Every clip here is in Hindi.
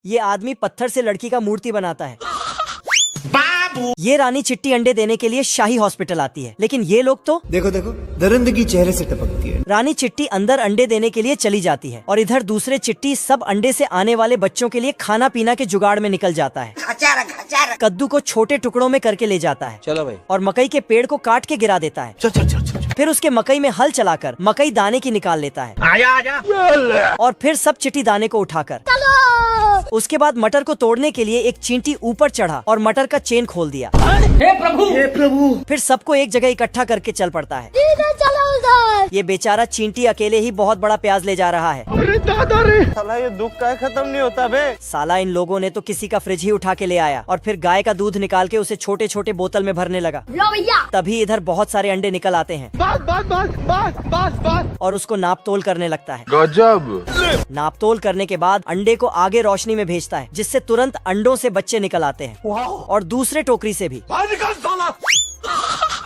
ये आदमी पत्थर से लड़की का मूर्ति बनाता है। बाबू। ये रानी चिट्टी अंडे देने के लिए शाही हॉस्पिटल आती है, लेकिन ये लोग तो देखो देखो दरिंदगी चेहरे से टपकती है। रानी चिट्टी अंदर अंडे देने के लिए चली जाती है और इधर दूसरे चिट्टी सब अंडे से आने वाले बच्चों के लिए खाना पीना के जुगाड़ में निकल जाता है। कद्दू को छोटे टुकड़ों में करके ले जाता है। चलो भाई। और मकई के पेड़ को काट के गिरा देता है। चल चल चल चल। फिर उसके मकई में हल चलाकर मकई दाने की निकाल लेता है। आजा आजा। और फिर सब चिट्टी दाने को उठाकर उसके बाद मटर को तोड़ने के लिए एक चींटी ऊपर चढ़ा और मटर का चेन खोल दिया। हे प्रभु हे प्रभु। फिर सबको एक जगह इकट्ठा करके चल पड़ता है। ये बेचारा चींटी अकेले ही बहुत बड़ा प्याज ले जा रहा है। अरे दादा रे। साला ये दुख का खत्म नहीं होता बे। साला इन लोगों ने तो किसी का फ्रिज ही उठा के ले आया और फिर गाय का दूध निकाल के उसे छोटे छोटे बोतल में भरने लगा। तभी इधर बहुत सारे अंडे निकल आते हैं। बस बस बस बस बस बस। और उसको नाप तोल करने लगता है। गजब। नाप तोल करने के बाद अंडे को आगे रोशनी में भेजता है, जिससे तुरंत अंडों से बच्चे निकल आते हैं और दूसरे टोकरी से भी।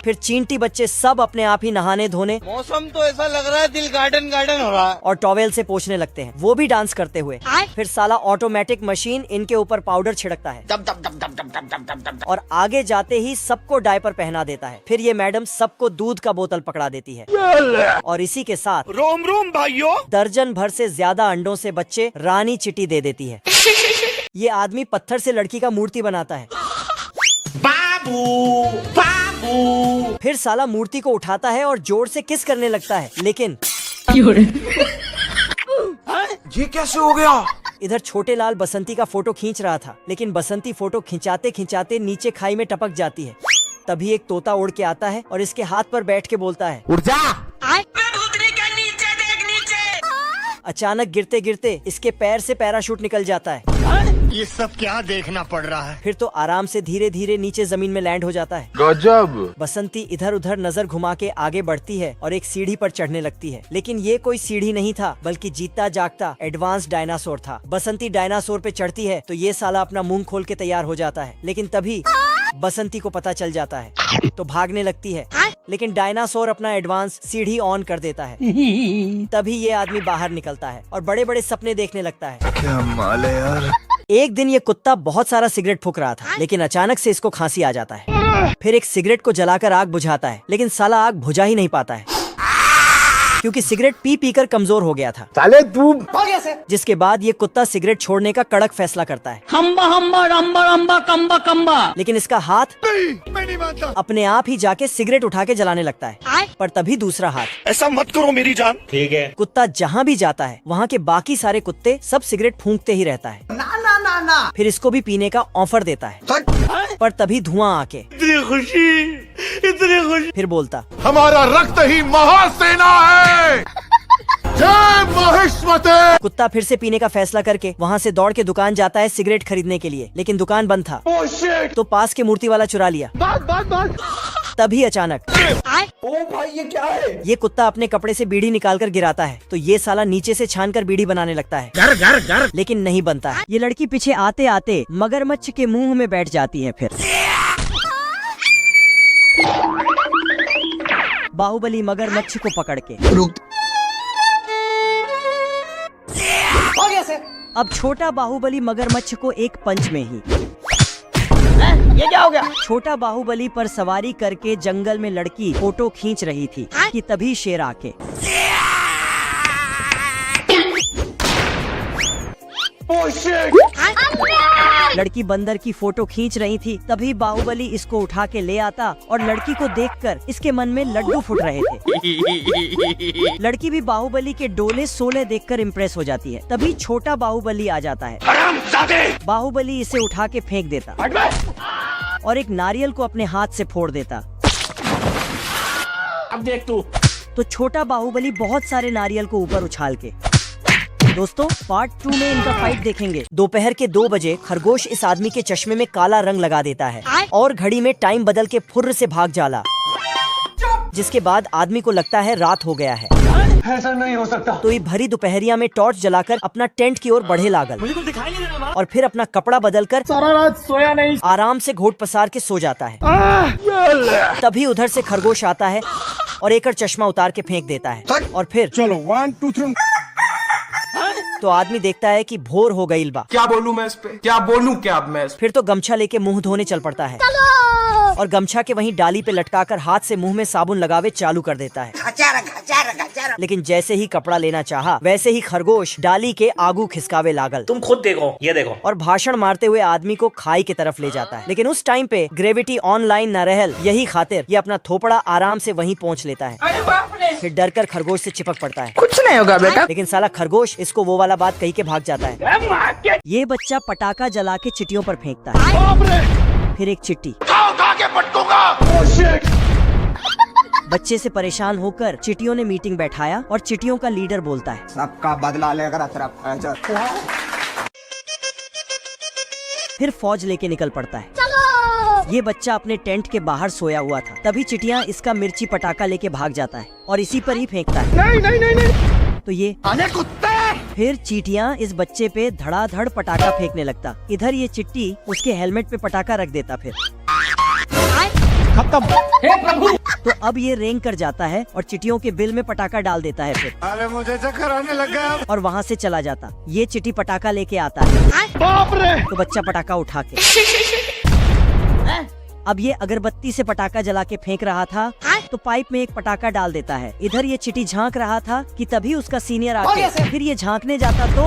फिर चींटी बच्चे सब अपने आप ही नहाने धोने, मौसम तो ऐसा लग रहा है दिल गार्डन गार्डन हो रहा है, और टॉवेल से पोंछने लगते हैं, वो भी डांस करते हुए। फिर साला ऑटोमेटिक मशीन इनके ऊपर पाउडर छिड़कता है और आगे जाते ही सबको डायपर पहना देता है। फिर ये मैडम सबको दूध का बोतल पकड़ा देती है और इसी के साथ रोम रोम भाइयों दर्जन भर से ज्यादा अंडों से बच्चे रानी चिट्टी दे देती है। ये आदमी पत्थर से लड़की का मूर्ति बनाता है। बाबू बाबू। फिर साला मूर्ति को उठाता है और जोर से किस करने लगता है, लेकिन ये कैसे हो गया? इधर छोटे लाल बसंती का फोटो खींच रहा था, लेकिन बसंती फोटो खिंचाते खिंचाते नीचे खाई में टपक जाती है। तभी एक तोता उड़ के आता है और इसके हाथ पर बैठ के बोलता है, उड़ जा। अचानक गिरते गिरते इसके पैर से पैराशूट निकल जाता है। ये सब क्या देखना पड़ रहा है? फिर तो आराम से धीरे धीरे नीचे जमीन में लैंड हो जाता है। गजब। बसंती इधर उधर नजर घुमा के आगे बढ़ती है और एक सीढ़ी पर चढ़ने लगती है, लेकिन ये कोई सीढ़ी नहीं था बल्कि जीता जागता एडवांस डायनासोर था। बसंती डायनासोर पे चढ़ती है तो ये साला अपना मुंह खोल के तैयार हो जाता है, लेकिन तभी बसंती को पता चल जाता है तो भागने लगती है, लेकिन डायनासोर अपना एडवांस सीढ़ी ऑन कर देता है। तभी ये आदमी बाहर निकलता है और बड़े बड़े सपने देखने लगता है। क्या माल है यार। एक दिन ये कुत्ता बहुत सारा सिगरेट फूंक रहा था, लेकिन अचानक से इसको खांसी आ जाता है। फिर एक सिगरेट को जलाकर आग बुझाता है, लेकिन साला आग बुझा ही नहीं पाता है क्योंकि सिगरेट पी पी कर कमजोर हो गया था। साले तू जिसके बाद ये कुत्ता सिगरेट छोड़ने का कड़क फैसला करता है। हम्बा हम्बा रम्बा रम्बा कम्बा कम्बा। लेकिन इसका हाथ मैं नहीं मानता। अपने आप ही जाके सिगरेट उठा के जलाने लगता है। पर तभी दूसरा हाथ। ऐसा मत करो मेरी जान। ठीक है। कुत्ता जहाँ भी जाता है वहाँ के बाकी सारे कुत्ते सब सिगरेट फूंकते ही रहता है। ना ना ना ना। फिर इसको भी पीने का ऑफर देता है, पर तभी धुआं आके इतनी खुशी। फिर बोलता, हमारा रक्त ही महासेना है। जय महिष्मते। कुत्ता फिर से पीने का फैसला करके वहाँ से दौड़ के दुकान जाता है सिगरेट खरीदने के लिए, लेकिन दुकान बंद था तो पास के मूर्ति वाला चुरा लिया। तभी अचानक ओ भाई ये क्या है? ये कुत्ता अपने कपड़े से बीड़ी निकालकर गिराता है तो ये साला नीचे से छानकर बीड़ी बनाने लगता है। घर घर घर। लेकिन नहीं बनता है। ये लड़की पीछे आते आते मगरमच्छ के मुंह में बैठ जाती है। फिर बाहुबली मगरमच्छ को पकड़ के अब छोटा बाहुबली मगरमच्छ को एक पंच में ही। ये क्या हो गया? छोटा बाहुबली पर सवारी करके जंगल में लड़की फोटो खींच रही थी कि तभी शेर आके लड़की बंदर की फोटो खींच रही थी, तभी बाहुबली इसको उठा के ले आता और लड़की को देखकर इसके मन में लड्डू फूट रहे थे। लड़की भी बाहुबली के डोले सोले देखकर इम्प्रेस हो जाती है। तभी छोटा बाहुबली आ जाता है। बाहुबली इसे उठा के फेंक देता और एक नारियल को अपने हाथ से फोड़ देता। अब देख तू। तो छोटा बाहुबली बहुत सारे नारियल को ऊपर उछाल के। दोस्तों पार्ट 2 में इनका फाइट देखेंगे। दोपहर के 2 बजे खरगोश इस आदमी के चश्मे में काला रंग लगा देता है और घड़ी में टाइम बदल के फुर्र से भाग जाला, जिसके बाद आदमी को लगता है रात हो गया है। ऐसा नहीं हो सकता। तो ये भरी दोपहरिया में टॉर्च जलाकर अपना टेंट की ओर बढ़े लागल। मुझे कुछ दिखाई नहीं दे रहा। और फिर अपना कपड़ा बदलकर सारा रात सोया नहीं। आराम से घोट पसार के सो जाता है। तभी उधर से खरगोश आता है और एक चश्मा उतार के फेंक देता है और फिर चलो 1 2 3। तो आदमी देखता है कि भोर हो गई बा। क्या बोलूं मैं इस पे, क्या बोलूं क्या अब मैं इस पे? फिर तो गमछा लेके मुंह धोने चल पड़ता है और गमछा के वहीं डाली पे लटकाकर हाथ से मुंह में साबुन लगावे चालू कर देता है। लेकिन जैसे ही कपड़ा लेना चाहा वैसे ही खरगोश डाली के आगू खिसकावे लागल। तुम खुद देखो, ये देखो। और भाषण मारते हुए आदमी को खाई की तरफ ले जाता है। लेकिन उस टाइम पे ग्रेविटी ऑनलाइन न रहल, यही खातिर ये अपना थोपड़ा आराम से वहीं पहुंच लेता है। अरे बाप रे। फिर डर कर खरगोश से चिपक पड़ता है। कुछ नहीं होगा बेटा। लेकिन साला खरगोश इसको वो वाला बात कही के भाग जाता है। ये बच्चा पटाखा जला के चिट्टियों पर फेंकता है। फिर एक चिट्टी बच्चे से परेशान होकर चिटियों ने मीटिंग बैठाया और चिटियों का लीडर बोलता है, सबका बदला लेकर अतरफ। फिर फौज लेके निकल पड़ता है। ये बच्चा अपने टेंट के बाहर सोया हुआ था, तभी चिटियां इसका मिर्ची पटाखा लेके भाग जाता है और इसी पर ही फेंकता है। नहीं। तो ये फिर चींटियां इस बच्चे पे धड़ाधड़ पटाखा फेंकने लगता। इधर ये चिट्टी उसके हेलमेट पे पटाखा रख देता। फिर खत्म। हे प्रभु। तो अब ये रेंग कर जाता है और चिटियों के बिल में पटाखा डाल देता है। फिर अरे मुझे चक्कर आने लगा। और वहाँ से चला जाता। ये चिट्टी पटाखा लेके आता है। बाप रे। तो बच्चा पटाखा उठा के अब ये अगरबत्ती से पटाखा जला के फेंक रहा था तो पाइप में एक पटाखा डाल देता है। इधर ये चिट्टी झांक रहा था कि तभी उसका सीनियर आके फिर ये झांकने जाता तो